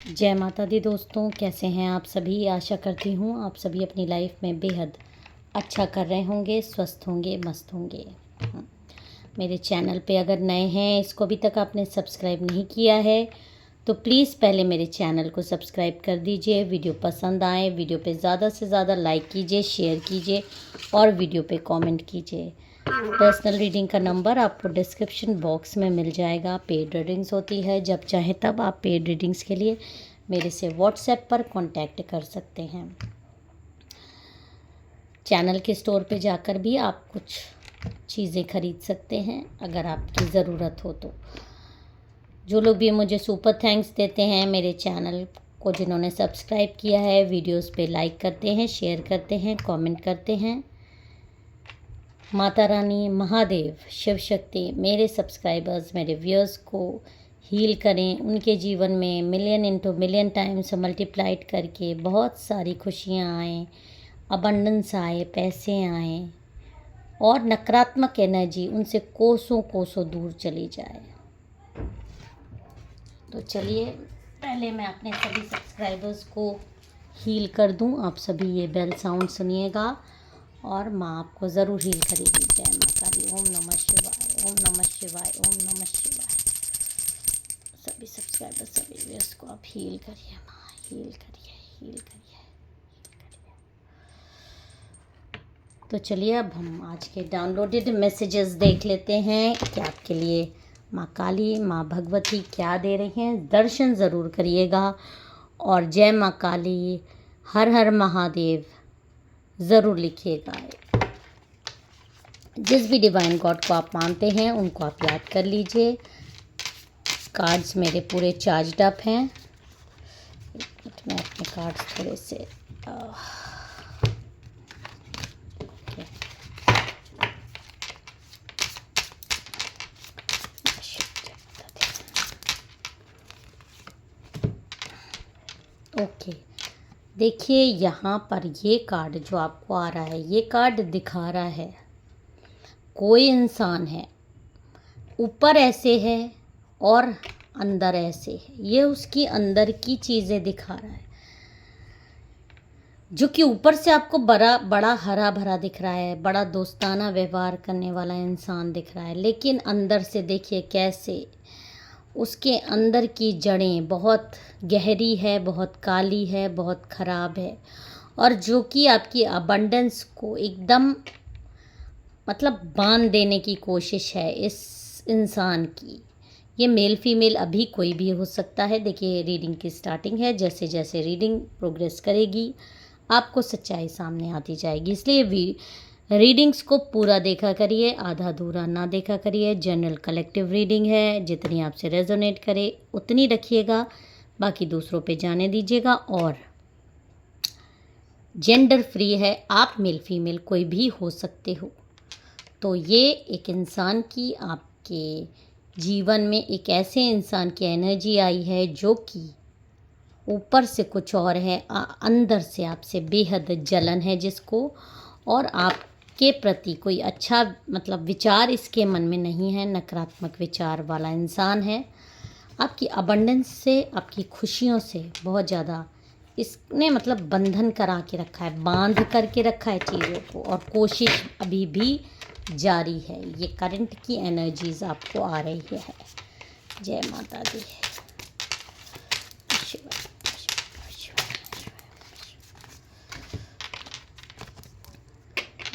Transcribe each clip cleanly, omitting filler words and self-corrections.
जय माता दी दोस्तों, कैसे हैं आप सभी। आशा करती हूँ आप सभी अपनी लाइफ में बेहद अच्छा कर रहे होंगे, स्वस्थ होंगे, मस्त होंगे। मेरे चैनल पे अगर नए हैं, इसको अभी तक आपने सब्सक्राइब नहीं किया है तो प्लीज़ पहले मेरे चैनल को सब्सक्राइब कर दीजिए। वीडियो पसंद आए, वीडियो पे ज़्यादा से ज़्यादा लाइक कीजिए, शेयर कीजिए और वीडियो पे कमेंट कीजिए। पर्सनल रीडिंग का नंबर आपको डिस्क्रिप्शन बॉक्स में मिल जाएगा। पेड रीडिंग्स होती है, जब चाहे तब आप पेड रीडिंग्स के लिए मेरे से व्हाट्सएप पर कांटेक्ट कर सकते हैं। चैनल के स्टोर पे जाकर भी आप कुछ चीज़ें खरीद सकते हैं अगर आपकी ज़रूरत हो तो। जो लोग भी मुझे सुपर थैंक्स देते हैं, मेरे चैनल को जिन्होंने सब्सक्राइब किया है, वीडियोस पे लाइक करते हैं, शेयर करते हैं, कमेंट करते हैं, माता रानी, महादेव, शिव शक्ति मेरे सब्सक्राइबर्स, मेरे व्यूअर्स को हील करें, उनके जीवन में million into million times multiplied करके बहुत सारी खुशियाँ आएँ, अबंडेंस आए, पैसे आएँ और नकारात्मक एनर्जी उनसे कोसों कोसों दूर चली जाए। तो चलिए पहले मैं अपने सभी सब्सक्राइबर्स को हील कर दूं। आप सभी ये बेल साउंड सुनिएगा और माँ आपको ज़रूर हील करेगी। जय माँ काली। ओम नमः शिवाय, ओम नमः शिवाय, ओम नमः शिवाय। सभी सब्सक्राइबर, सभी व्यूअर्स को आप हील करिए माँ, हील करिए, हील करिए, हील करिए। तो चलिए अब हम आज के डाउनलोडेड मैसेजेस देख लेते हैं कि आपके लिए माँ काली, माँ भगवती क्या दे रही हैं। दर्शन ज़रूर करिएगा और जय माँ काली, हर हर महादेव ज़रूर लिखिएगा। जिस भी डिवाइन गॉड को आप मानते हैं उनको आप याद कर लीजिए। कार्ड्स मेरे पूरे चार्ज्ड अप हैं। एक मिनट में अपने कार्ड्स थोड़े से ओके। देखिए यहाँ पर ये कार्ड जो आपको आ रहा है, ये कार्ड दिखा रहा है कोई इंसान है, ऊपर ऐसे है और अंदर ऐसे है। ये उसकी अंदर की चीज़ें दिखा रहा है, जो कि ऊपर से आपको बड़ा हरा भरा दिख रहा है, बड़ा दोस्ताना व्यवहार करने वाला इंसान दिख रहा है, लेकिन अंदर से देखिए कैसे उसके अंदर की जड़ें बहुत गहरी है, बहुत काली है, बहुत ख़राब है, और जो कि आपकी अबंडेंस को एकदम मतलब बांध देने की कोशिश है इस इंसान की। ये मेल फीमेल अभी कोई भी हो सकता है। देखिए रीडिंग की स्टार्टिंग है, जैसे जैसे रीडिंग प्रोग्रेस करेगी आपको सच्चाई सामने आती जाएगी। इसलिए रीडिंग्स को पूरा देखा करिए, आधा अधूरा ना देखा करिए। जनरल कलेक्टिव रीडिंग है, जितनी आपसे रेजोनेट करे उतनी रखिएगा, बाकी दूसरों पे जाने दीजिएगा। और जेंडर फ्री है, आप मेल फीमेल कोई भी हो सकते हो। तो ये एक इंसान की आपके जीवन में एक ऐसे इंसान की एनर्जी आई है जो कि ऊपर से कुछ और है, अंदर से आपसे बेहद जलन है जिसको, और आपके प्रति कोई अच्छा मतलब विचार इसके मन में नहीं है, नकारात्मक विचार वाला इंसान है। आपकी अबंडेंस से, आपकी खुशियों से बहुत ज़्यादा इसने मतलब बंधन करा के रखा है, बांध करके रखा है चीज़ों को, और कोशिश अभी भी जारी है। ये करंट की एनर्जीज आपको आ रही है। जय माता दी।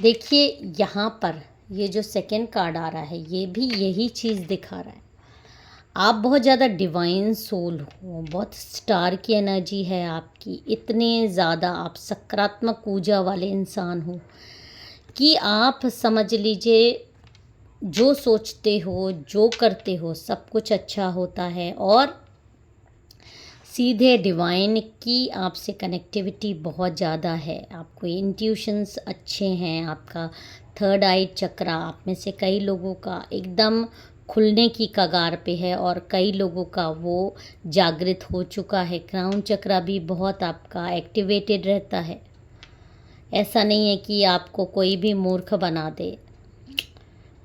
देखिए यहाँ पर ये जो सेकंड कार्ड आ रहा है, ये भी यही चीज़ दिखा रहा है। आप बहुत ज़्यादा डिवाइन सोल हो, बहुत स्टार की एनर्जी है आपकी, इतने ज़्यादा आप सकारात्मक ऊर्जा वाले इंसान हो कि आप समझ लीजिए जो सोचते हो, जो करते हो, सब कुछ अच्छा होता है। और सीधे डिवाइन की आपसे कनेक्टिविटी बहुत ज़्यादा है, आपको इंट्यूशंस अच्छे हैं, आपका थर्ड आई चक्रा आप में से कई लोगों का एकदम खुलने की कगार पे है और कई लोगों का वो जागृत हो चुका है। क्राउन चक्रा भी बहुत आपका एक्टिवेटेड रहता है। ऐसा नहीं है कि आपको कोई भी मूर्ख बना दे,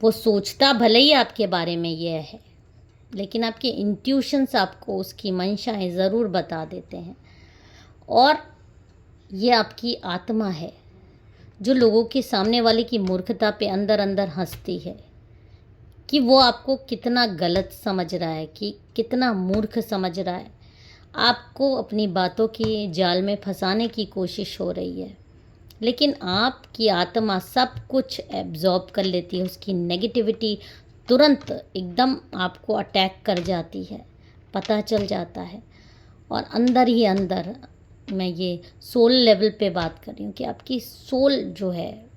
वो सोचता भले ही आपके बारे में ये है, लेकिन आपके इंट्यूशंस आपको उसकी मंशाएं ज़रूर बता देते हैं। और ये आपकी आत्मा है जो लोगों के सामने वाले की मूर्खता पे अंदर अंदर हंसती है कि वो आपको कितना गलत समझ रहा है, कि कितना मूर्ख समझ रहा है। आपको अपनी बातों की जाल में फंसाने की कोशिश हो रही है, लेकिन आपकी आत्मा सब कुछ एब्जॉर्ब कर लेती है। उसकी नेगेटिविटी तुरंत एकदम आपको अटैक कर जाती है, पता चल जाता है। और अंदर ही अंदर, मैं ये सोल लेवल पे बात कर रही हूँ, कि आपकी सोल जो है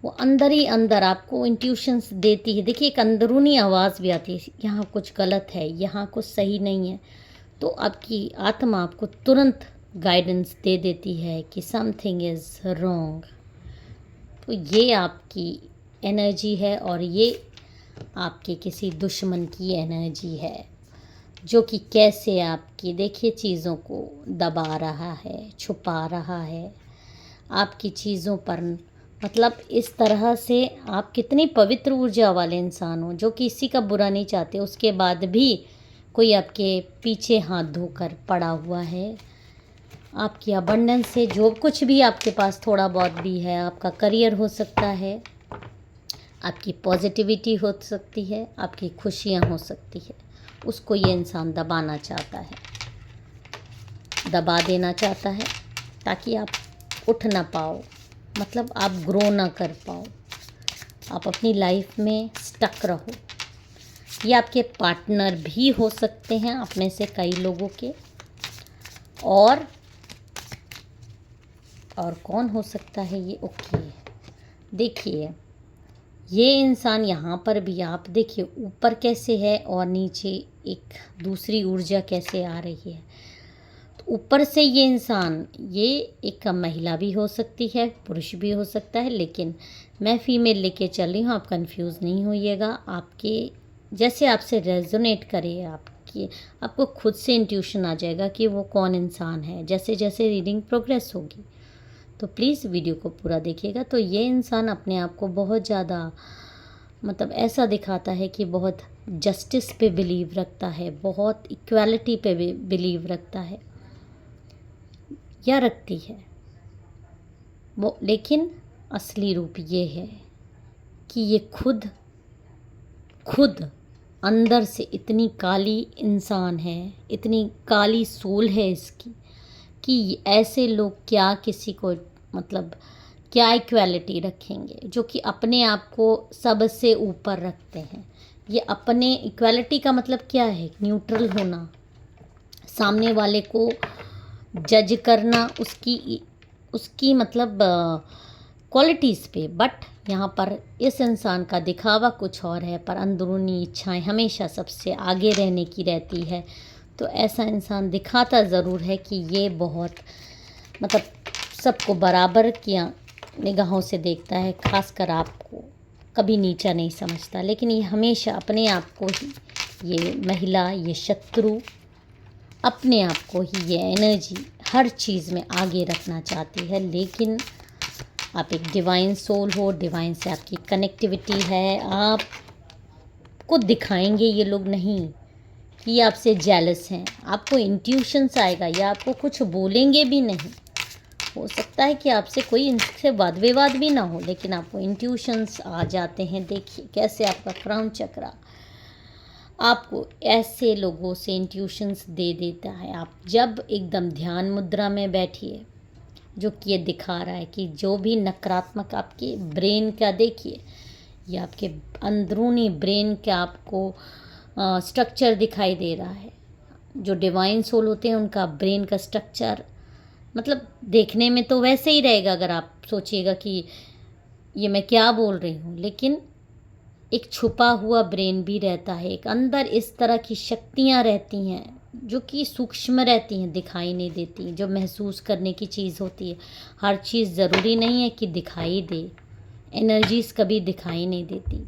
वो अंदर ही अंदर आपको इंट्यूशंस देती है। देखिए, एक अंदरूनी आवाज़ भी आती है, यहाँ कुछ गलत है, यहाँ कुछ सही नहीं है। तो आपकी आत्मा आपको तुरंत गाइडेंस दे देती है कि समथिंग इज़ रॉन्ग। तो ये आपकी एनर्जी है, और ये आपके किसी दुश्मन की एनर्जी है, जो कि कैसे आपकी, देखिए, चीज़ों को दबा रहा है, छुपा रहा है आपकी चीज़ों पर। मतलब इस तरह से आप कितनी पवित्र ऊर्जा वाले इंसान हो, जो किसी का बुरा नहीं चाहते, उसके बाद भी कोई आपके पीछे हाथ धोकर पड़ा हुआ है। आपकी अबंडेंस से जो कुछ भी आपके पास थोड़ा बहुत भी है, आपका करियर हो सकता है, आपकी पॉजिटिविटी हो सकती है, आपकी खुशियाँ हो सकती है, उसको ये इंसान दबाना चाहता है, दबा देना चाहता है, ताकि आप उठ ना पाओ, मतलब आप ग्रो ना कर पाओ, आप अपनी लाइफ में स्टक रहो। ये आपके पार्टनर भी हो सकते हैं, आप में से कई लोगों के। और कौन हो सकता है ये? ओके, देखिए, ये इंसान यहाँ पर भी, आप देखिए ऊपर कैसे है और नीचे एक दूसरी ऊर्जा कैसे आ रही है। तो ऊपर से ये इंसान, ये एक महिला भी हो सकती है, पुरुष भी हो सकता है, लेकिन मैं फीमेल लेके चल रही हूँ, आप कंफ्यूज नहीं होइएगा। आपके जैसे आपसे रेजोनेट करे, आपको खुद से इंट्यूशन आ जाएगा कि वो कौन इंसान है, जैसे जैसे रीडिंग प्रोग्रेस होगी। तो प्लीज़ वीडियो को पूरा देखिएगा। तो ये इंसान अपने आप को बहुत ज़्यादा, मतलब ऐसा दिखाता है कि बहुत जस्टिस पे बिलीव रखता है, बहुत इक्वालिटी पे बिलीव रखता है या रखती है वो। लेकिन असली रूप ये है कि ये खुद अंदर से इतनी काली इंसान है, इतनी काली सोल है इसकी, कि ऐसे लोग क्या किसी को, मतलब क्या इक्वालिटी रखेंगे, जो कि अपने आप को सबसे ऊपर रखते हैं। ये अपने, इक्वालिटी का मतलब क्या है? न्यूट्रल होना, सामने वाले को जज करना उसकी मतलब क्वालिटीज़ पे। बट यहाँ पर इस इंसान का दिखावा कुछ और है, पर अंदरूनी इच्छाएं हमेशा सबसे आगे रहने की रहती है। तो ऐसा इंसान दिखाता ज़रूर है कि ये बहुत, मतलब सबको बराबर किया निगाहों से देखता है, खासकर आपको कभी नीचा नहीं समझता। लेकिन ये हमेशा अपने आप को ही, ये महिला, ये शत्रु, अपने आप को ही, ये एनर्जी हर चीज़ में आगे रखना चाहती है। लेकिन आप एक डिवाइन सोल हो, डिवाइन से आपकी कनेक्टिविटी है, आपको दिखाएंगे ये लोग नहीं कि ये आपसे जेलस हैं। आपको इंट्यूशंस आएगा, या आपको कुछ बोलेंगे भी नहीं। हो सकता है कि आपसे कोई इनसे वाद विवाद भी ना हो, लेकिन आपको इंट्यूशंस आ जाते हैं। देखिए कैसे आपका क्राउन चक्रा आपको ऐसे लोगों से इंट्यूशंस दे देता है। आप जब एकदम ध्यान मुद्रा में बैठिए, जो कि ये दिखा रहा है कि जो भी नकारात्मक आपके ब्रेन का, देखिए ये आपके अंदरूनी ब्रेन का आपको स्ट्रक्चर दिखाई दे रहा है। जो डिवाइन सोल होते हैं उनका ब्रेन का स्ट्रक्चर, मतलब देखने में तो वैसे ही रहेगा, अगर आप सोचिएगा कि ये मैं क्या बोल रही हूँ, लेकिन एक छुपा हुआ ब्रेन भी रहता है, एक अंदर इस तरह की शक्तियाँ रहती हैं जो कि सूक्ष्म रहती हैं, दिखाई नहीं देती, जो महसूस करने की चीज़ होती है। हर चीज़ ज़रूरी नहीं है कि दिखाई दे, एनर्जीज कभी दिखाई नहीं देती।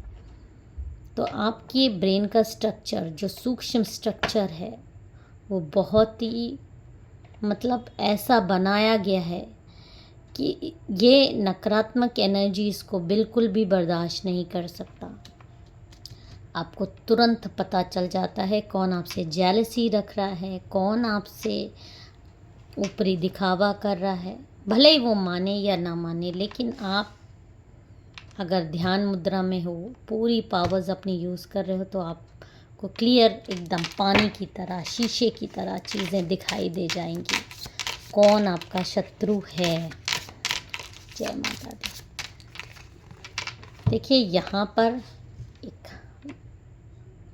तो आपके ब्रेन का स्ट्रक्चर, जो सूक्ष्म स्ट्रक्चर है, वो बहुत ही, मतलब ऐसा बनाया गया है कि ये नकारात्मक एनर्जीज को बिल्कुल भी बर्दाश्त नहीं कर सकता। आपको तुरंत पता चल जाता है कौन आपसे जेलसी रख रहा है, कौन आपसे ऊपरी दिखावा कर रहा है। भले ही वो माने या ना माने, लेकिन आप अगर ध्यान मुद्रा में हो, पूरी पावर्स अपनी यूज़ कर रहे हो, तो आपको क्लियर एकदम पानी की तरह, शीशे की तरह चीज़ें दिखाई दे जाएंगी। कौन आपका शत्रु है। जय माता दी। देखिए यहाँ पर एक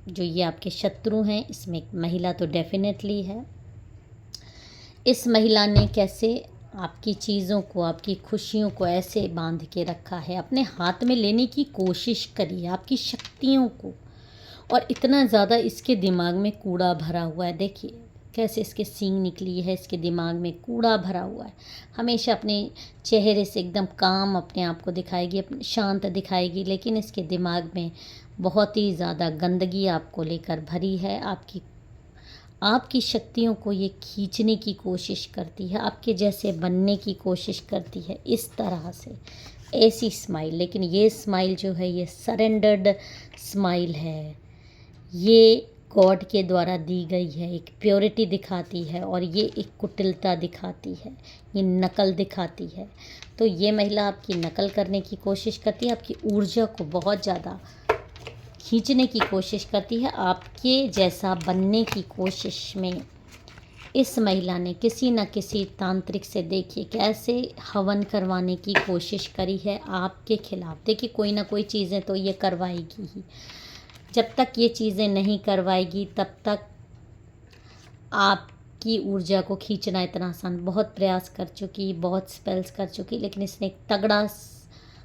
जो ये आपके शत्रु हैं, इसमें एक महिला तो डेफिनेटली है। इस महिला ने कैसे आपकी चीज़ों को, आपकी खुशियों को ऐसे बांध के रखा है, अपने हाथ में लेने की कोशिश करी है, आपकी शक्तियों को। और इतना ज़्यादा इसके दिमाग में कूड़ा भरा हुआ है। देखिए कैसे इसके सींग निकली है, इसके दिमाग में कूड़ा भरा हुआ है। हमेशा अपने चेहरे से एकदम काम अपने आप को दिखाएगी, अपने शांत दिखाएगी, लेकिन इसके दिमाग में बहुत ही ज़्यादा गंदगी आपको लेकर भरी है। आपकी शक्तियों को ये खींचने की कोशिश करती है, आपके जैसे बनने की कोशिश करती है, इस तरह से ऐसी स्माइल। लेकिन ये स्माइल जो है, ये सरेंडर्ड स्माइल है, ये गॉड के द्वारा दी गई है, एक प्योरिटी दिखाती है, और ये एक कुटिलता दिखाती है, ये नकल दिखाती है। तो ये महिला आपकी नकल करने की कोशिश करती है, आपकी ऊर्जा को बहुत ज़्यादा खींचने की कोशिश करती है, आपके जैसा बनने की कोशिश में इस महिला ने किसी न किसी तांत्रिक से, देखिए कैसे हवन करवाने की कोशिश करी है आपके खिलाफ। देखिए कोई ना कोई चीज़ें तो ये करवाएगी ही। जब तक ये चीज़ें नहीं करवाएगी तब तक आपकी ऊर्जा को खींचना इतना आसान। बहुत प्रयास कर चुकी, बहुत स्पेल्स कर चुकी, लेकिन इसने एक तगड़ा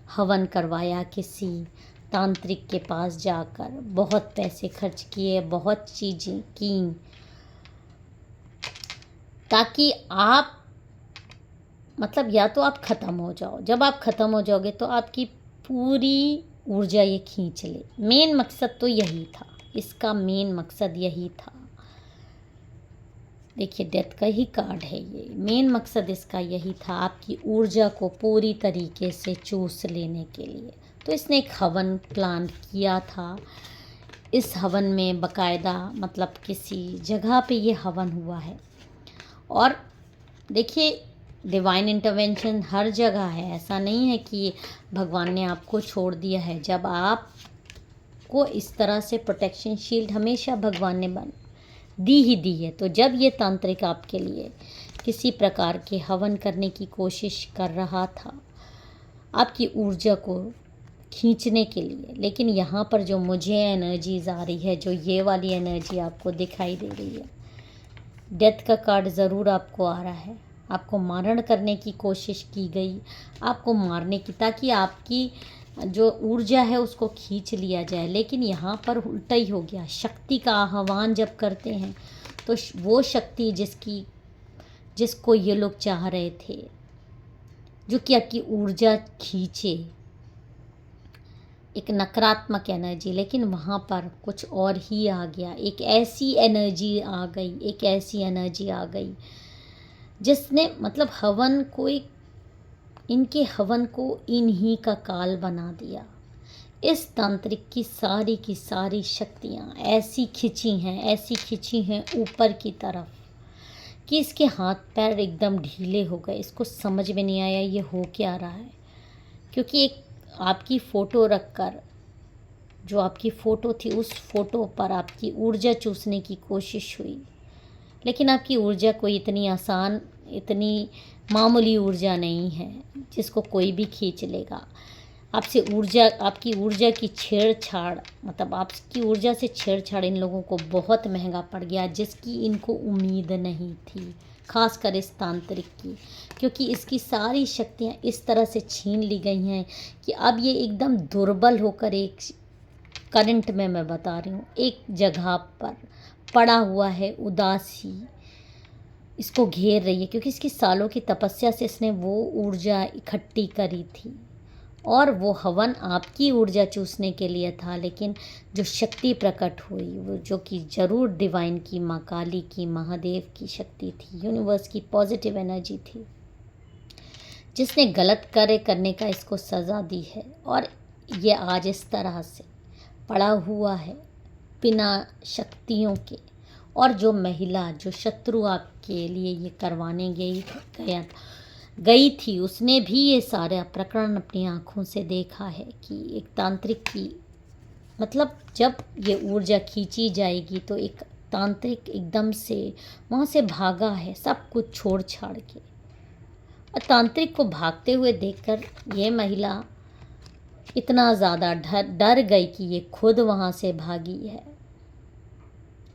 हवन करवाया किसी तांत्रिक के पास जाकर, बहुत पैसे खर्च किए, बहुत चीज़ें की, ताकि आप मतलब या तो आप ख़त्म हो जाओ। जब आप ख़त्म हो जाओगे तो आपकी पूरी ऊर्जा ये खींच ले। मेन मकसद तो यही था, इसका मेन मकसद यही था। देखिए डेथ का ही कार्ड है ये। मेन मकसद इसका यही था, आपकी ऊर्जा को पूरी तरीके से चूस लेने के लिए। तो इसने एक हवन प्लान किया था। इस हवन में बाकायदा मतलब किसी जगह पे ये हवन हुआ है। और देखिए डिवाइन इंटरवेंशन हर जगह है, ऐसा नहीं है कि भगवान ने आपको छोड़ दिया है। जब आपको इस तरह से प्रोटेक्शन शील्ड हमेशा भगवान ने दी ही दी है। तो जब ये तांत्रिक आपके लिए किसी प्रकार के हवन करने की कोशिश कर रहा था आपकी ऊर्जा को खींचने के लिए, लेकिन यहाँ पर जो मुझे एनर्जीज आ रही है, जो ये वाली एनर्जी आपको दिखाई दे रही है, डेथ का कार्ड ज़रूर आपको आ रहा है। आपको मारण करने की कोशिश की गई, आपको मारने की, ताकि आपकी जो ऊर्जा है उसको खींच लिया जाए। लेकिन यहाँ पर उल्टा ही हो गया। शक्ति का आह्वान जब करते हैं तो वो शक्ति जिसको ये लोग चाह रहे थे, जो कि आपकी ऊर्जा खींचे, एक नकारात्मक एनर्जी, लेकिन वहाँ पर कुछ और ही आ गया। एक ऐसी एनर्जी आ गई, एक ऐसी एनर्जी आ गई जिसने मतलब हवन को इनके हवन को इन्हीं का काल बना दिया। इस तांत्रिक की सारी शक्तियाँ ऐसी खिंची हैं ऊपर की तरफ कि इसके हाथ पैर एकदम ढीले हो गए। इसको समझ में नहीं आया ये हो क्या रहा है, क्योंकि एक आपकी फ़ोटो रखकर, जो आपकी फ़ोटो थी उस फ़ोटो पर आपकी ऊर्जा चूसने की कोशिश हुई, लेकिन आपकी ऊर्जा कोई इतनी आसान, इतनी मामूली ऊर्जा नहीं है जिसको कोई भी खींच लेगा। आपकी ऊर्जा की छेड़छाड़, मतलब आपकी ऊर्जा से छेड़छाड़ इन लोगों को बहुत महंगा पड़ गया, जिसकी इनको उम्मीद नहीं थी, खासकर इस तांत्रिक की, क्योंकि इसकी सारी शक्तियाँ इस तरह से छीन ली गई हैं कि अब ये एकदम दुर्बल होकर एक करंट में, मैं बता रही हूँ, एक जगह पर पड़ा हुआ है, उदासी इसको घेर रही है, क्योंकि इसकी सालों की तपस्या से इसने वो ऊर्जा इकट्ठी करी थी। और वो हवन आपकी ऊर्जा चूसने के लिए था, लेकिन जो शक्ति प्रकट हुई वो, जो कि ज़रूर डिवाइन की, माँ काली की, महादेव की शक्ति थी, यूनिवर्स की पॉजिटिव एनर्जी थी, जिसने गलत कार्य करने का इसको सज़ा दी है। और ये आज इस तरह से पड़ा हुआ है, बिना शक्तियों के। और जो महिला, जो शत्रु आपके लिए ये करवाने गई थी, उसने भी ये सारा प्रकरण अपनी आँखों से देखा है कि एक तांत्रिक की, मतलब जब ये ऊर्जा खींची जाएगी तो एक तांत्रिक एकदम से वहाँ से भागा है, सब कुछ छोड़ छाड़ के। और तांत्रिक को भागते हुए देखकर ये महिला इतना ज़्यादा डर गई कि ये खुद वहाँ से भागी है,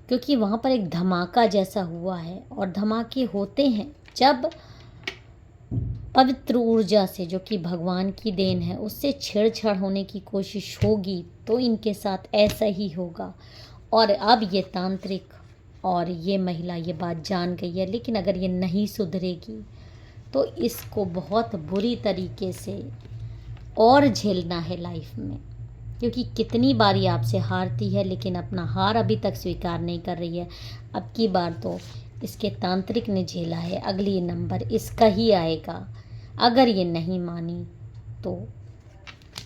क्योंकि वहाँ पर एक धमाका जैसा हुआ है। और धमाके होते हैं जब पवित्र ऊर्जा से, जो कि भगवान की देन है, उससे छेड़छाड़ होने की कोशिश होगी तो इनके साथ ऐसा ही होगा। और अब ये तांत्रिक और ये महिला ये बात जान गई है, लेकिन अगर ये नहीं सुधरेगी तो इसको बहुत बुरी तरीके से और झेलना है लाइफ में। क्योंकि कितनी बारी आपसे हारती है, लेकिन अपना हार अभी तक स्वीकार नहीं कर रही है। अब की बार तो इसके तांत्रिक ने झेला है, अगली नंबर इसका ही आएगा। अगर ये नहीं मानी तो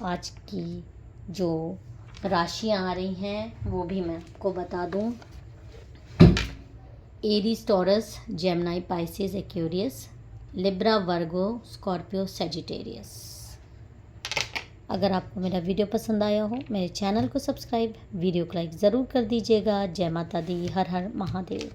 आज की जो राशियां आ रही हैं वो भी मैं आपको बता दूं। Aries, Taurus, Gemini, Pisces, Aquarius, Libra, Virgo, Scorpio, Sagittarius. अगर आपको मेरा वीडियो पसंद आया हो, मेरे चैनल को सब्सक्राइब, वीडियो को लाइक ज़रूर कर दीजिएगा। जय माता दी, हर हर महादेव।